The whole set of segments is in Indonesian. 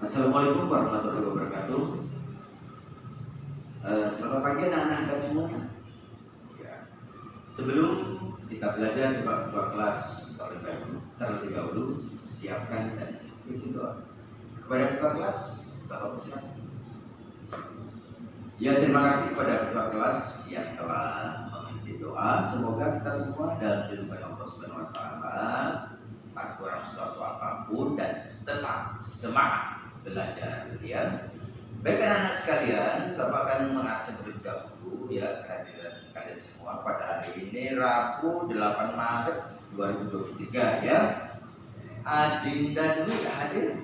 Assalamualaikum warahmatullahi wabarakatuh. Selamat pagi anak-anak semuanya. Ya. Sebelum kita belajar, coba ketua kelas terlebih dahulu siapkan dan bikin doa. Kepada ketua kelas, Bapak silakan. Ya, terima kasih kepada ketua kelas yang telah memimpin doa. Semoga kita semua dalam lindungan Allah Subhanahu wa taala, tak kurang suatu apapun dan tetap semangat belajar, ya. Baik anak-anak sekalian, Bapak akan mengabsen terlebih dahulu ya kehadiran kalian semua pada hari ini Rabu 8 Maret 2023 ya. Adinda Dwi hadir?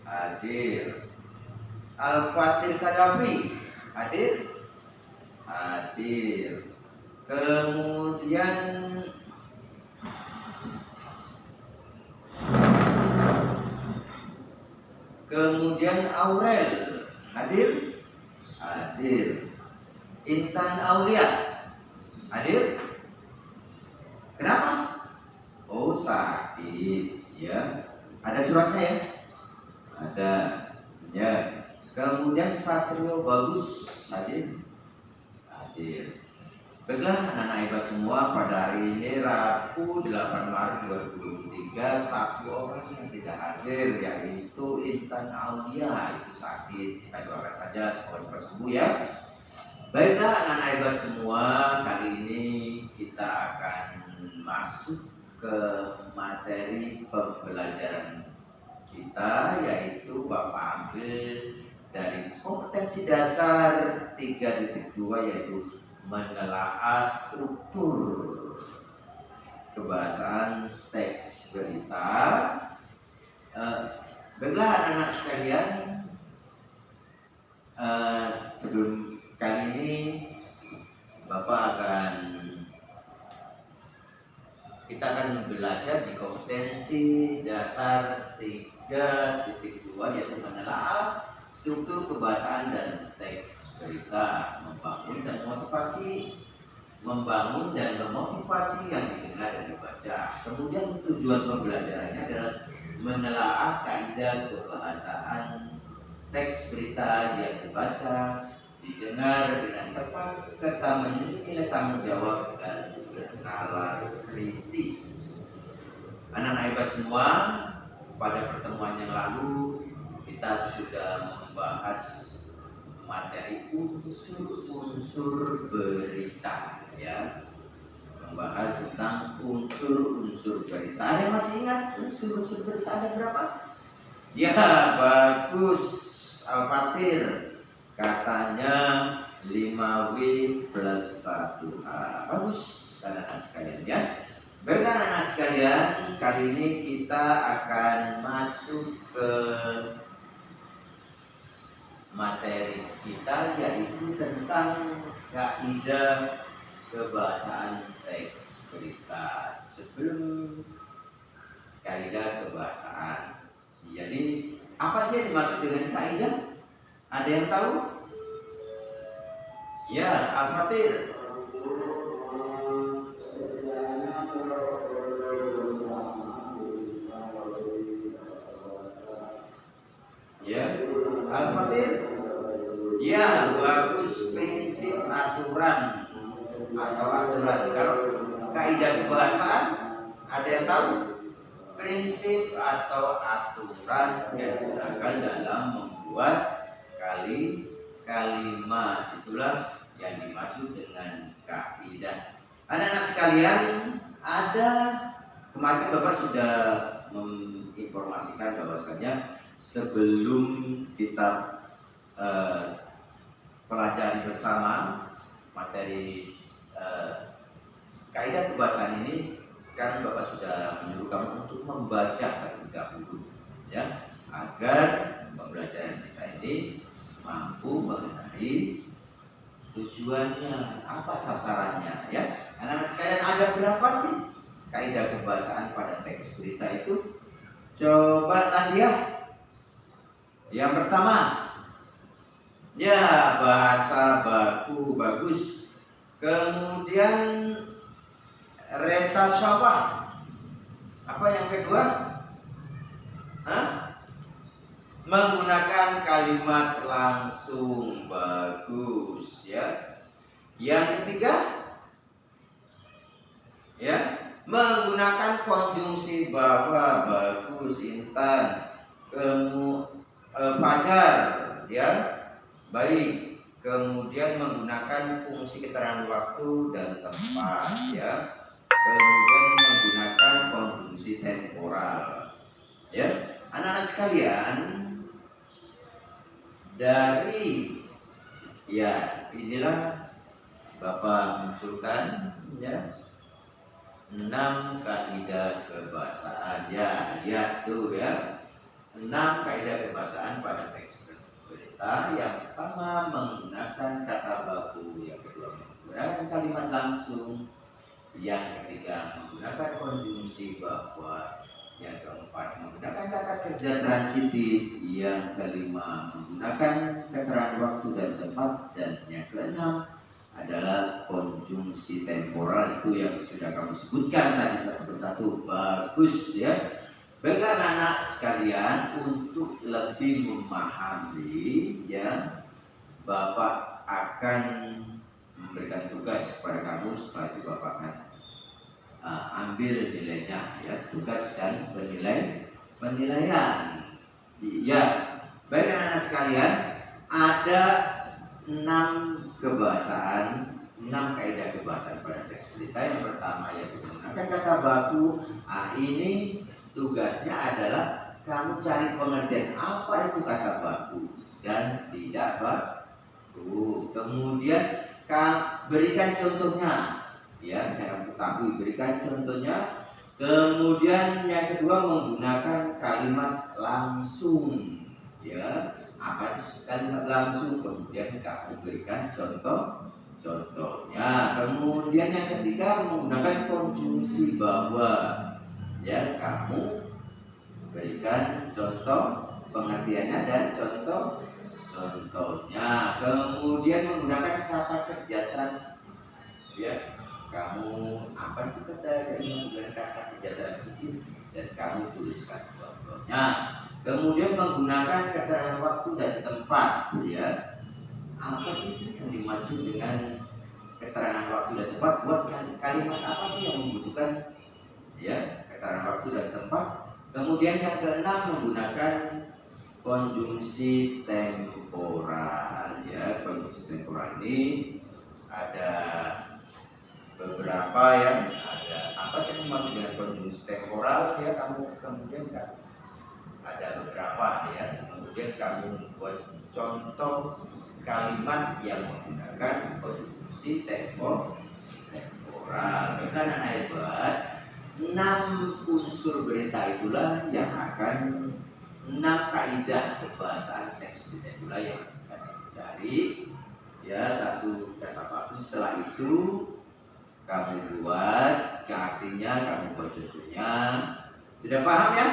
Hadir. Al-Fatir Kadafi hadir? Hadir. Kemudian Aurel hadir? Hadir. Intan Aulia hadir? Kenapa? Oh, sakit ya. Ada suratnya ya? Ada ya. Kemudian Satrio Bagus hadir? Hadir. Baiklah anak-anak hebat semua, pada hari ini Rabu 8 Maret 2023 satu orang yang tidak hadir, yaitu Intan Aulia, itu sakit. Kita doakan saja semoga cepat sembuh ya. Baiklah anak-anak hebat semua, kali ini kita akan masuk ke materi pembelajaran kita, yaitu Bapak ambil dari kompetensi dasar 3.2 yaitu menelaah struktur kebahasaan teks berita. Baiklah anak-anak sekalian, sebelum kali ini Bapak kita akan belajar di kompetensi dasar 3.2 yaitu menelaah struktur kebahasaan dan teks berita, membangun dan memotivasi yang didengar dan dibaca. Kemudian tujuan pembelajarannya adalah menelaah kaidah kebahasaan teks berita yang dibaca, didengar dengan tepat, serta menunjukkan nilai tanggung jawab dan nalar kritis. Anak-anak hebat semua, pada pertemuan yang lalu kita sudah membahas materi unsur-unsur berita ya. Membahas tentang unsur-unsur berita. Ada yang masih ingat unsur-unsur berita ada berapa? Ya, bagus Al-Fatir. Katanya 5W plus 1H. Bagus anak-anak sekalian ya. Baiklah anak-anak sekalian, kali ini kita akan masuk ke materi kita, yaitu tentang kaidah kebahasaan teks berita. Sebelum kaidah kebahasaan, jadi apa sih yang dimaksud dengan kaidah? Ada yang tahu? Ya, Al-Fatir. Ya, Al-Fatir. Ya, bagus. Prinsip, aturan atau aturan. Kalau kaidah kebahasaan, ada yang tahu? Prinsip atau aturan yang digunakan dalam membuat kalimat, itulah yang dimaksud dengan kaidah. Anak-anak sekalian, kemarin Bapak sudah menginformasikan bahwasanya sebelum kita pelajari bersama materi kaidah kebahasaan ini, kan Bapak sudah menyuruh kamu untuk membaca terlebih dahulu ya, agar pembelajaran kita ini mampu mengenai tujuannya, apa sasarannya ya. Anak-anak sekalian, ada berapa sih kaidah kebahasaan pada teks berita itu? Coba Nadia. Yang pertama, ya, bahasa baku, bagus. Kemudian reta sawah. Apa yang kedua? Hah? menggunakan kalimat langsung, bagus ya. Yang ketiga, ya, menggunakan konjungsi bahwa, bagus Intan. Fajar, ya, baik. Kemudian menggunakan fungsi keterangan waktu dan tempat, ya. Kemudian menggunakan konjungsi temporal, ya. Anak-anak sekalian, dari ya inilah Bapak munculkan ya 6 kaidah kebahasaan, ya lihat tuh ya, 6 kaidah kebahasaan pada teks berita. Yang pertama menggunakan kata baku, yang kedua menggunakan kalimat langsung, yang ketiga menggunakan konjungsi bahwa, yang keempat menggunakan kata kerja transitif, yang kelima menggunakan keterangan waktu dan tempat, dan yang keenam adalah konjungsi temporal, itu yang sudah kamu sebutkan tadi satu persatu. Bagus ya. Baiklah anak-anak sekalian, untuk lebih memahami ya, Bapak akan memberikan tugas kepada kamu. Setelah itu Bapak akan ambil nilainya ya, tugas dan penilaian. Ya, baik anak-anak sekalian, ada 6 kebahasaan, 6 kaidah kebahasaan pada teks berita. Yang pertama yaitu menggunakan kata baku. Ini tugasnya adalah kamu cari pengertian apa itu kata baku dan tidak baku. Kemudian berikan contohnya, ya, yang ketahui, berikan contohnya. Kemudian yang kedua menggunakan kalimat langsung, ya. Apa itu kalimat langsung? Kemudian kamu berikan contohnya. Kemudian yang ketiga menggunakan konjungsi bahwa, ya, kamu berikan contoh pengertiannya dan contohnya. Kemudian menggunakan kata kerja transitif, ya, kamu apa itu kata kerja transitif dan kamu tuliskan contohnya. Kemudian menggunakan keterangan waktu dan tempat, ya. Apa sih yang dimaksud dengan keterangan waktu dan tempat? Buat kalimat apa sih yang membutuhkan, ya, keterangan waktu dan tempat? Kemudian yang keenam menggunakan konjungsi temporal, ya. Konjungsi temporal ini ada beberapa yang ada. Apa sih yang dimaksud dengan konjungsi temporal? Ya, kamu kemudian kan ada beberapa, ya. Kemudian kamu buat contoh kalimat yang menggunakan konjungsi temporal. Kan anak hebat, 6 unsur berita itulah yang akan, 6 kaidah kebahasaan teks berita itulah yang akan dicari, ya, satu kata baku. Setelah itu kamu buat artinya, kamu buat contohnya. Sudah paham ya?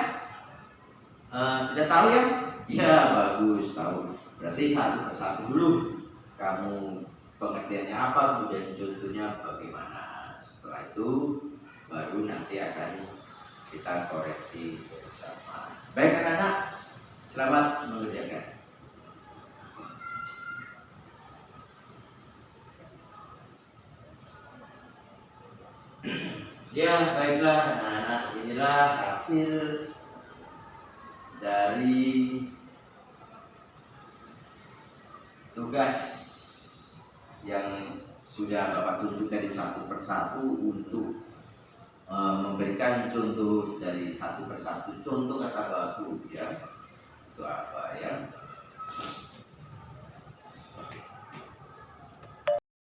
Sudah tahu ya? Ya, bagus, tahu. Berarti satu persatu dulu. Kamu pengertiannya apa, kemudian contohnya bagaimana. Setelah itu baru nanti akan kita koreksi bersama. Baik anak-anak, selamat mengerjakan. Ya, baiklah anak-anak, inilah hasil dari tugas yang sudah Bapak tunjuk tadi satu persatu untuk memberikan contoh dari satu persatu contoh kata baku, ya.